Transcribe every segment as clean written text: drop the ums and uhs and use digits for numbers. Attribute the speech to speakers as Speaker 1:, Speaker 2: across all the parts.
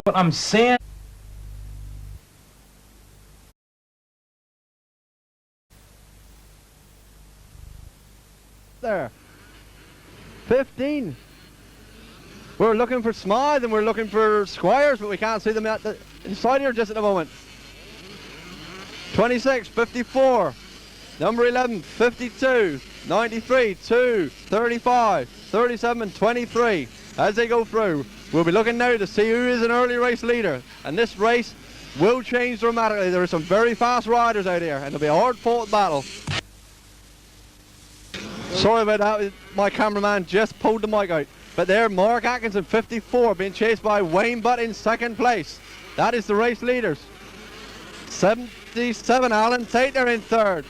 Speaker 1: what I'm saying.
Speaker 2: There. 15. We're looking for Smythe and we're looking for Squires, but we can't see them inside here just at the moment. 26, 54. Number 11, 52, 93, 2, 35, 37 and 23 as they go through. We'll be looking now to see who is an early race leader, and this race will change dramatically. There are some very fast riders out here and it'll be a hard fought battle. Sorry about that, my cameraman just pulled the mic out. But there, Mark Atkinson, 54, being chased by Wayne Butt in second place. That is the race leaders. 77, Alan Tate there in third.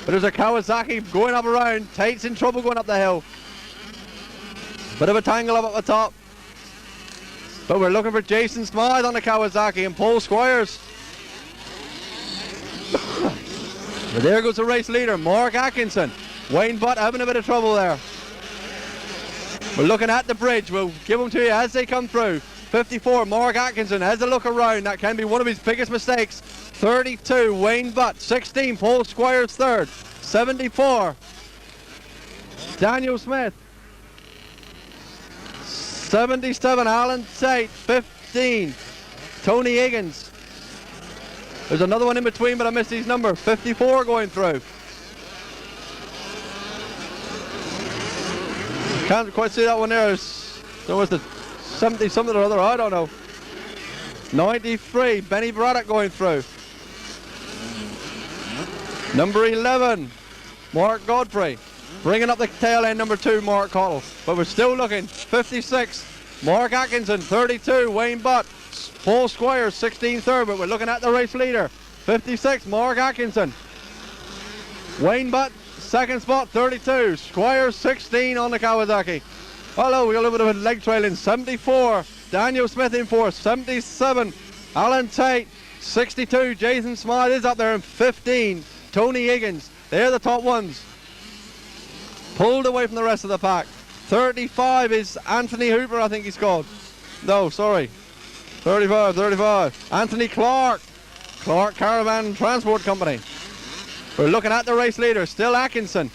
Speaker 2: But there's a Kawasaki going up around. Tate's in trouble going up the hill. Bit of a tangle up at the top. But we're looking for Jason Smythe on the Kawasaki and Paul Squires. But there goes the race leader, Mark Atkinson. Wayne Butt having a bit of trouble there. We're looking at the bridge. We'll give them to you as they come through. 54, Mark Atkinson has a look around. That can be one of his biggest mistakes. 32, Wayne Butt. 16, Paul Squires third. 74, Daniel Smith. 77, Alan Tate. 15, Tony Higgins. There's another one in between, but I missed his number. 54 going through. Can't quite see that one there. There was the 70 something or other, I don't know. 93, Benny Braddock going through. Number 11, Mark Godfrey. Bringing up the tail end, number 2, Mark Cottle. But we're still looking. 56, Mark Atkinson. 32, Wayne Butt. Paul Squires, 16 third, but we're looking at the race leader. 56, Mark Atkinson. Wayne Butt, second spot, 32. Squires, 16 on the Kawasaki. Hello, we got a little bit of a leg trailing. 74, Daniel Smith in fourth. 77, Alan Tate. 62, Jason Smythe is up there. And 15, Tony Higgins. They're the top ones. Pulled away from the rest of the pack. 35 is Anthony Hooper, I think he's called. No, sorry. 35. Anthony Clark. Clark Caravan Transport Company. We're looking at the race leader, still Atkinson.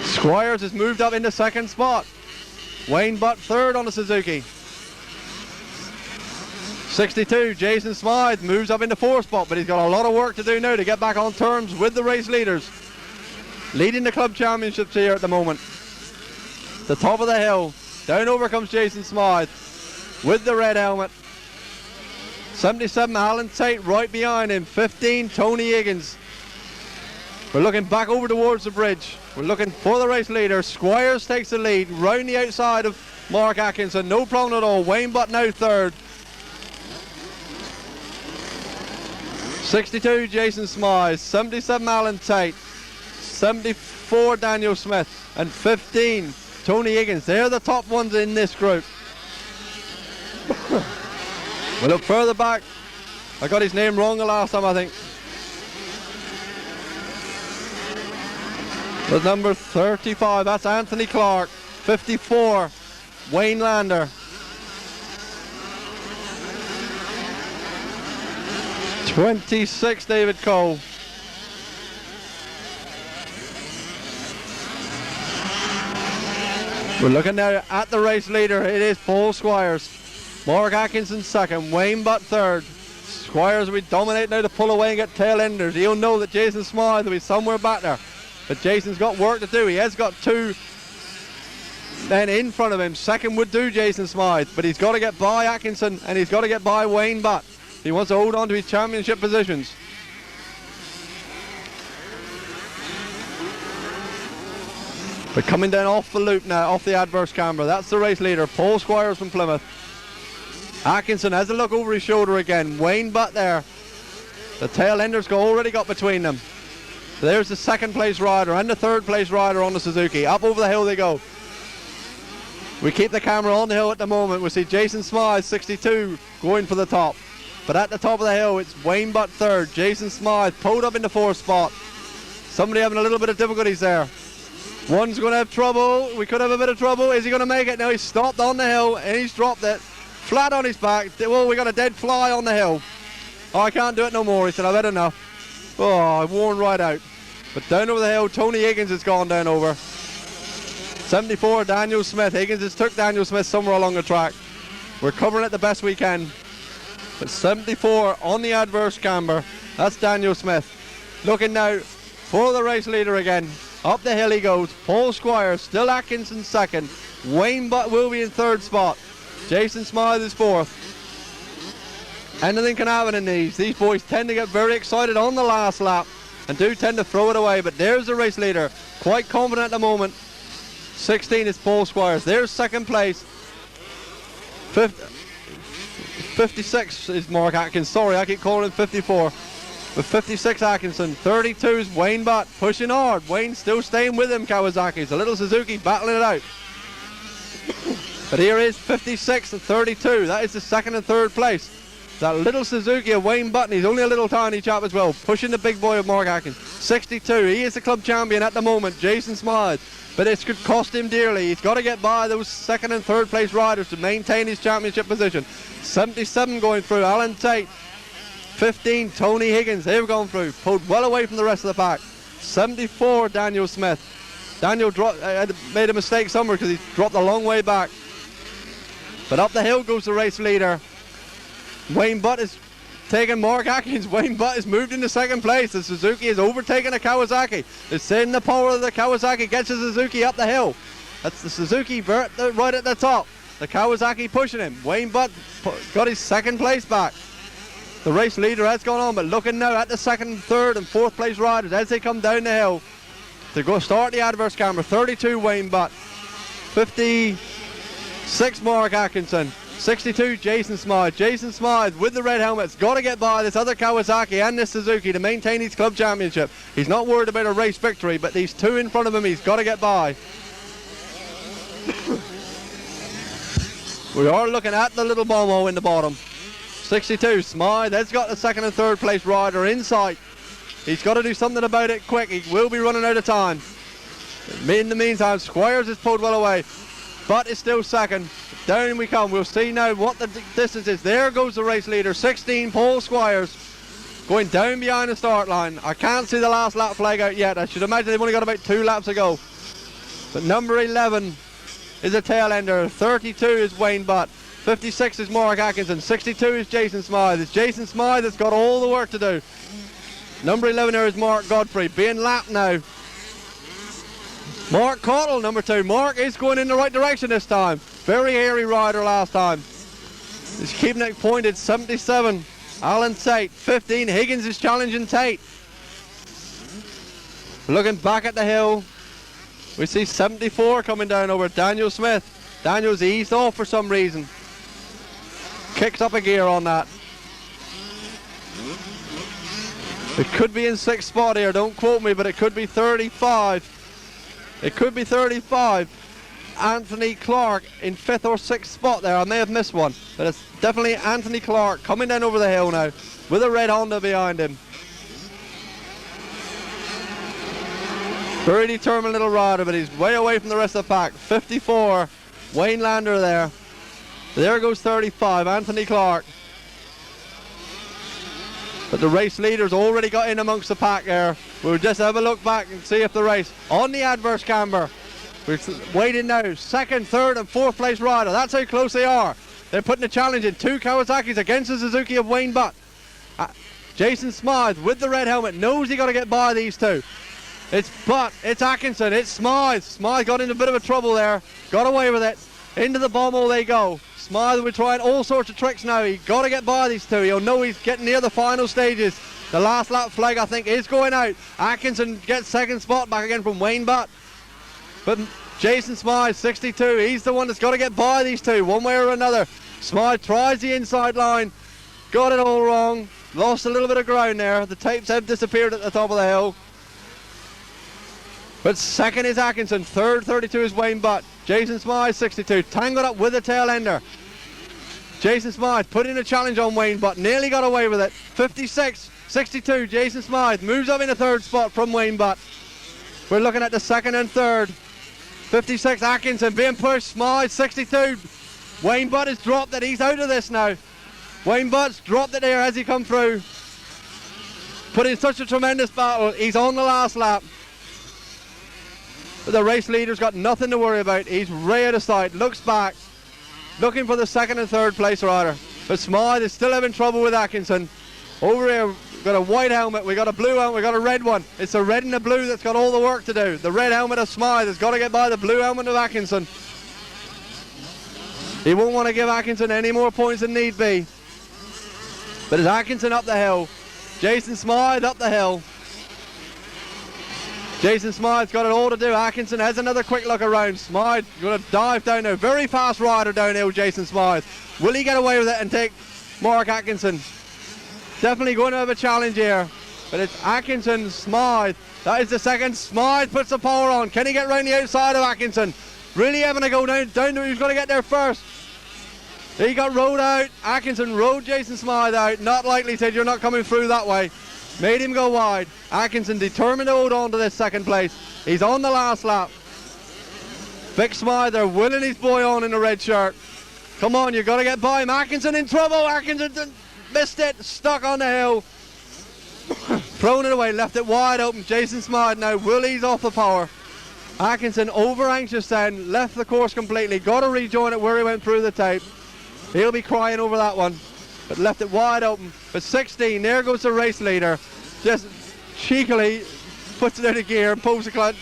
Speaker 2: Squires has moved up into second spot. Wayne Butt third on the Suzuki. 62, Jason Smythe moves up into fourth spot, but he's got a lot of work to do now to get back on terms with the race leaders. Leading the club championships here at the moment. The top of the hill. Down over comes Jason Smythe with the red helmet. 77, Alan Tate right behind him. 15, Tony Higgins. We're looking back over towards the bridge. We're looking for the race leader. Squires takes the lead round the outside of Mark Atkinson. No problem at all. Wayne Butt now third. 62, Jason Smythe. 77, Alan Tate. 74, Daniel Smith. And 15, Tony Higgins. They're the top ones in this group. We'll look further back. I got his name wrong the last time, I think. With number 35, that's Anthony Clark. 54, Wayne Lander. 26, David Cole. We're looking now at the race leader. It is Paul Squires. Mark Atkinson second, Wayne Butt third. Squires will be dominating now to pull away and get tail enders. He'll know that Jason Smythe will be somewhere back there. But Jason's got work to do. He has got two men in front of him. Second would do Jason Smythe, but he's got to get by Atkinson and he's got to get by Wayne Butt. He wants to hold on to his championship positions. But coming down off the loop now, off the adverse camera, that's the race leader, Paul Squires from Plymouth. Atkinson has a look over his shoulder again. Wayne Butt there. The tail enders already got between them. So there's the second place rider and the third place rider on the Suzuki. Up over the hill they go. We keep the camera on the hill at the moment. We see Jason Smythe, 62, going for the top. But at the top of the hill, it's Wayne Butt third. Jason Smythe pulled up in the fourth spot. Somebody having a little bit of difficulties there. One's going to have trouble. We could have a bit of trouble. Is he going to make it? No, he's stopped on the hill and he's dropped it. Flat on his back. Well, we got a dead fly on the hill. Oh, I can't do it no more. He said, I've had enough. Oh, I've worn right out. But down over the hill, Tony Higgins has gone down over. 74, Daniel Smith. Higgins has took Daniel Smith somewhere along the track. We're covering it the best we can. But 74 on the adverse camber. That's Daniel Smith. Looking now for the race leader again. Up the hill he goes. Paul Squires, still Atkinson second. Wayne Butt will be in third spot. Jason Smythe is fourth. Anything can happen in these. These boys tend to get very excited on the last lap and do tend to throw it away. But there's the race leader. Quite confident at the moment. 16 is Paul Squires. There's second place. 56 is Mark Atkins. Sorry, I keep calling him 54. With 56 Atkinson. 32 is Wayne Butt. Pushing hard. Wayne still staying with him, Kawasaki's. A little Suzuki battling it out. But here is 56 and 32. That is the second and third place. That little Suzuki of Wayne Butt. He's only a little tiny chap as well. Pushing the big boy of Mark Atkins. 62. He is the club champion at the moment. Jason Smythe. But this could cost him dearly. He's got to get by those second and third place riders to maintain his championship position. 77 going through, Alan Tate. 15, Tony Higgins. They've gone through. Pulled well away from the rest of the pack. 74, Daniel Smith. Daniel made a mistake somewhere because he dropped a long way back. But up the hill goes the race leader. Wayne Butt is taking Mark Atkins. Wayne Butt is moved into second place. The Suzuki is overtaking the Kawasaki. It's saying the power of the Kawasaki gets the Suzuki up the hill. That's the Suzuki right at the top. The Kawasaki pushing him. Wayne Butt got his second place back. The race leader has gone on, but looking now at the second, third and fourth place riders as they come down the hill to go start the adverse camber. 32 Wayne Butt. 56 Mark Atkinson. 62 Jason Smythe. Jason Smythe with the red helmet's got to get by this other Kawasaki and this Suzuki to maintain his club championship. He's not worried about a race victory, but these two in front of him he's got to get by. We are looking at the little Bomo in the bottom. 62 Smythe has got the second and third place rider in sight. He's got to do something about it quick. He will be running out of time. In the meantime, Squires is pulled well away. Butt is still second. Down we come. We'll see now what the distance is. There goes the race leader. 16, Paul Squires. Going down behind the start line. I can't see the last lap flag out yet. I should imagine they've only got about 2 laps to go. But number 11 is a tail ender. 32 is Wayne Butt. 56 is Mark Atkinson. 62 is Jason Smythe. It's Jason Smythe that's got all the work to do. Number 11 there is Mark Godfrey. Being lapped now. Mark Cottle, number 2. Mark is going in the right direction this time. Very hairy rider last time. He's keeping it pointed. 77, Alan Tate. 15, Higgins is challenging Tate. Looking back at the hill, we see 74 coming down over Daniel Smith. Daniel's eased off for some reason. Kicks up a gear on that. It could be in 6th spot here, don't quote me, but it could be 35. It could be 35. Anthony Clark in 5th or 6th spot there. I may have missed one, but it's definitely Anthony Clark coming down over the hill now with a red Honda behind him. Very determined little rider, but he's way away from the rest of the pack. 54, Wayne Lander there. There goes 35, Anthony Clark. But the race leader's already got in amongst the pack there. We'll just have a look back and see if the race on the adverse camber. We're waiting now. 2nd, 3rd and 4th place rider. That's how close they are. They're putting a challenge in. 2 Kawasaki's against the Suzuki of Wayne Butt. Jason Smythe with the red helmet knows he got to get by these 2. It's Butt, it's Atkinson, it's Smythe. Smythe got into a bit of a trouble there. Got away with it. Into the bommel they go. Smythe will be trying all sorts of tricks now. He's got to get by these 2. He'll know he's getting near the final stages. The last lap flag, I think, is going out. Atkinson gets 2nd spot back again from Wayne Butt. But Jason Smythe, 62, he's the one that's got to get by these 2, one way or another. Smythe tries the inside line. Got it all wrong. Lost a little bit of ground there. The tapes have disappeared at the top of the hill. But 2nd is Atkinson. 3rd, 32 is Wayne Butt. Jason Smythe, 62. Tangled up with a tail ender. Jason Smythe putting a challenge on Wayne Butt. Nearly got away with it. 56, 62. Jason Smythe moves up in the 3rd spot from Wayne Butt. We're looking at the second and third. 56 Atkinson being pushed. Smythe 62. Wayne Butt has dropped it. He's out of this now. Wayne Butt's dropped it there as he come through. Put in such a tremendous battle. He's on the last lap. But the race leader's got nothing to worry about. He's way out of sight. Looks back. Looking for the second and third place rider. But Smythe is still having trouble with Atkinson. Over here, we've got a white helmet, we've got a blue helmet, we've got a red one. It's the red and the blue that's got all the work to do. The red helmet of Smythe has got to get by the blue helmet of Atkinson. He won't want to give Atkinson any more points than need be. But it's Atkinson up the hill. Jason Smythe up the hill. Jason Smythe's got it all to do. Atkinson has another quick look around. Smythe going to dive down there. Very fast rider downhill, Jason Smythe. Will he get away with it and take Mark Atkinson? Definitely going to have a challenge here. But it's Atkinson, Smythe. That is the second. Smythe puts the power on. Can he get round the outside of Atkinson? Really having to go down to who's going to get there first. He got rode out. Atkinson rode Jason Smythe out. Not likely, said you're not coming through that way. Made him go wide. Atkinson determined to hold on to this second place. He's on the last lap. Vic Smythe, they're willing his boy on in the red shirt. Come on, you've got to get by him. Atkinson in trouble. Atkinson missed it. Stuck on the hill. Thrown it away. Left it wide open. Jason Smythe now will ease off the power. Atkinson over anxious then. Left the course completely. Got to rejoin it where he went through the tape. He'll be crying over that one. But left it wide open. But 16, there goes the race leader. Just cheekily puts it out of gear and pulls the clutch.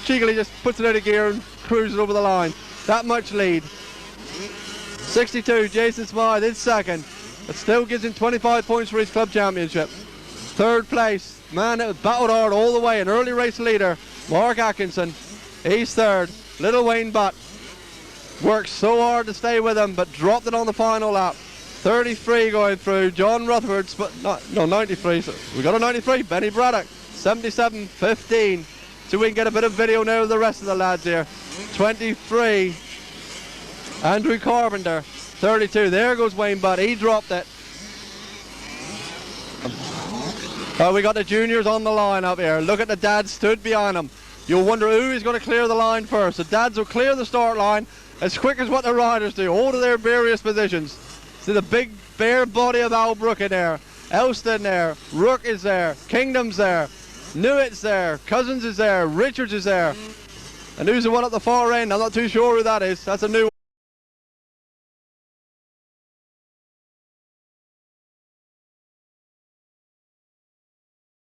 Speaker 2: Cheekily just puts it out of gear and cruises over the line. That much lead. 62, Jason Smythe in second. But still gives him 25 points for his club championship. Third place, man, it was battled hard all the way. An early race leader, Mark Atkinson. He's third. Little Wayne Butt worked so hard to stay with him, but dropped it on the final lap. 33 going through. John Rutherford, no, 93. So we got a 93. Benny Braddock, 77.15. So we can get a bit of video now of the rest of the lads here. 23. Andrew Carpenter, 32. There goes Wayne Butt. He dropped it. We got the juniors on the line up here. Look at the dads stood behind them. You'll wonder who is going to clear the line first. The dads will clear the start line as quick as what the riders do. All to their various positions. See the big bare body of Al Brook in there. Elston there. Rook is there. Kingdom's there. Newitt's there. Cousins is there. Richards is there. And who's the one at the far end? I'm not too sure who that is. That's a new one.